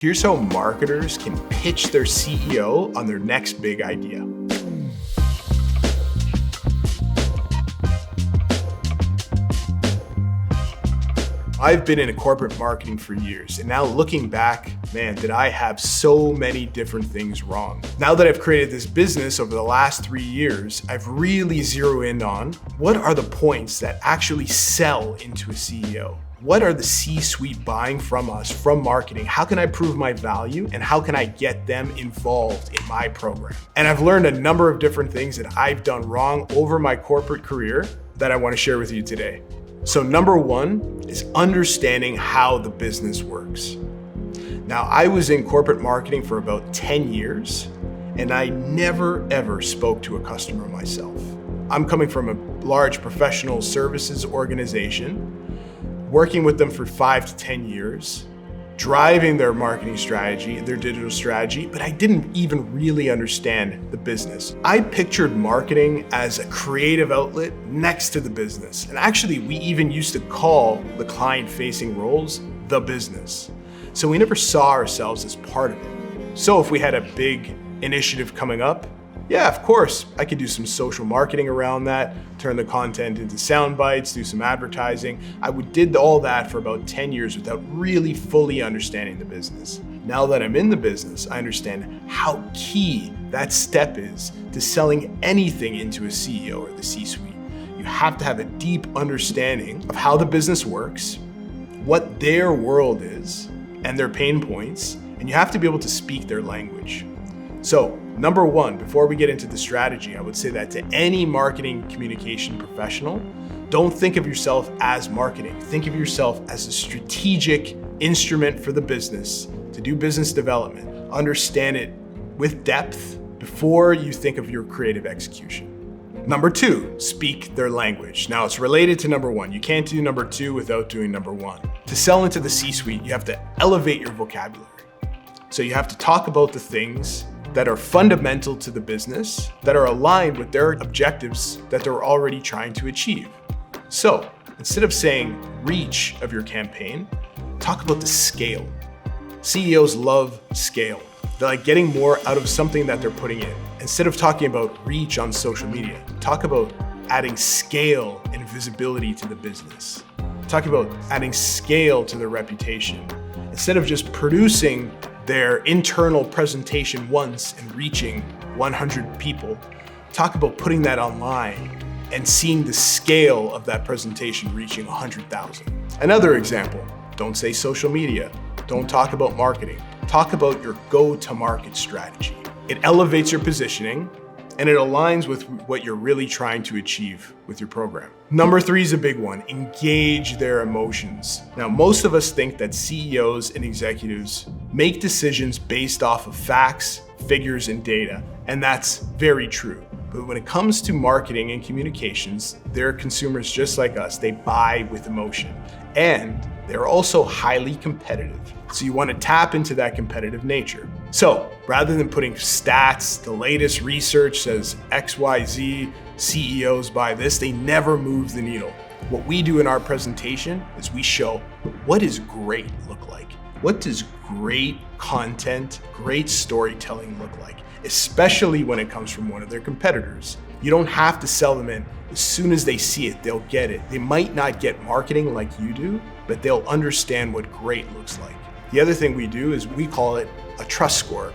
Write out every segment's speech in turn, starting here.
Here's how marketers can pitch their CEO on their next big idea. I've been in corporate marketing for years, and now looking back, man, did I have so many different things wrong. Now that I've created this business over the last 3 years, I've really zeroed in on what are the points that actually sell into a CEO. What are the C-suite buying from us, from marketing? How can I prove my value, and how can I get them involved in my program? And I've learned a number of different things that I've done wrong over my corporate career that I want to share with you today. So number one is understanding how the business works. Now, I was in corporate marketing for about 10 years, and I never ever spoke to a customer myself. I'm coming from a large professional services organization, working with them for 5 to 10 years, driving their marketing strategy, their digital strategy, but I didn't even really understand the business. I pictured marketing as a creative outlet next to the business. And actually, we even used to call the client-facing roles the business. So we never saw ourselves as part of it. So if we had a big initiative coming up, yeah, of course, I could do some social marketing around that, turn the content into sound bites, do some advertising. I did all that for about 10 years without really fully understanding the business. Now that I'm in the business, I understand how key that step is to selling anything into a CEO or the C-suite. You have to have a deep understanding of how the business works, what their world is, and their pain points, and you have to be able to speak their language. So, number one, before we get into the strategy, I would say that to any marketing communication professional, don't think of yourself as marketing. Think of yourself as a strategic instrument for the business to do business development. Understand it with depth before you think of your creative execution. Number two, speak their language. Now, it's related to number one. You can't do number two without doing number one. To sell into the C-suite, you have to elevate your vocabulary. So you have to talk about the things that are fundamental to the business, that are aligned with their objectives that they're already trying to achieve. So instead of saying reach of your campaign, talk about the scale. CEOs love scale. They're like getting more out of something that they're putting in. Instead of talking about reach on social media, talk about adding scale and visibility to the business. Talk about adding scale to their reputation. Instead of just producing their internal presentation once and reaching 100 people, talk about putting that online and seeing the scale of that presentation reaching 100,000. Another example, don't say social media. Don't talk about marketing. Talk about your go-to-market strategy. It elevates your positioning and it aligns with what you're really trying to achieve with your program. Number three is a big one, engage their emotions. Now, most of us think that CEOs and executives make decisions based off of facts, figures, and data, and that's very true. But when it comes to marketing and communications, they're consumers just like us. They buy with emotion, and they're also highly competitive. So you want to tap into that competitive nature. So rather than putting stats, the latest research says XYZ CEOs buy this, they never move the needle. What we do in our presentation is we show what does great look like? What does great content, great storytelling look like? Especially when it comes from one of their competitors. You don't have to sell them in. As soon as they see it, they'll get it. They might not get marketing like you do, but they'll understand what great looks like. The other thing we do is we call it a trust score.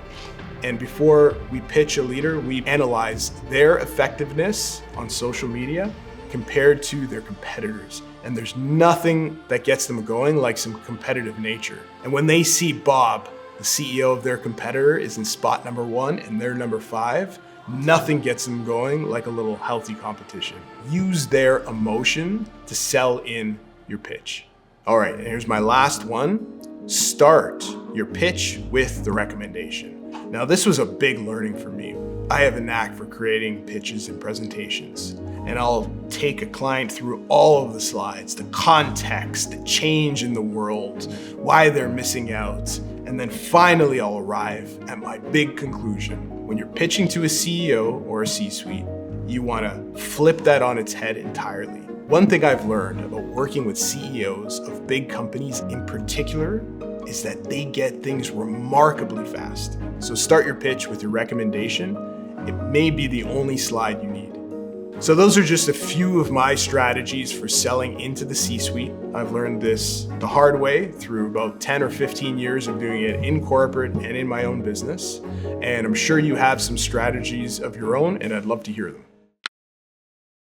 And before we pitch a leader, we analyze their effectiveness on social media compared to their competitors. And there's nothing that gets them going like some competitive nature. And when they see Bob, the CEO of their competitor, is in spot number 1 and they're number 5, nothing gets them going like a little healthy competition. Use their emotion to sell in your pitch. All right, and here's my last one. Start your pitch with the recommendation. Now, this was a big learning for me. I have a knack for creating pitches and presentations, and I'll take a client through all of the slides, the context, the change in the world, why they're missing out, and then finally I'll arrive at my big conclusion. When you're pitching to a CEO or a C-suite, you want to flip that on its head entirely. One thing I've learned about working with CEOs of big companies in particular is that they get things remarkably fast. So start your pitch with your recommendation. It may be the only slide you need. So those are just a few of my strategies for selling into the C-suite. I've learned this the hard way through about 10 or 15 years of doing it in corporate and in my own business. And I'm sure you have some strategies of your own, and I'd love to hear them.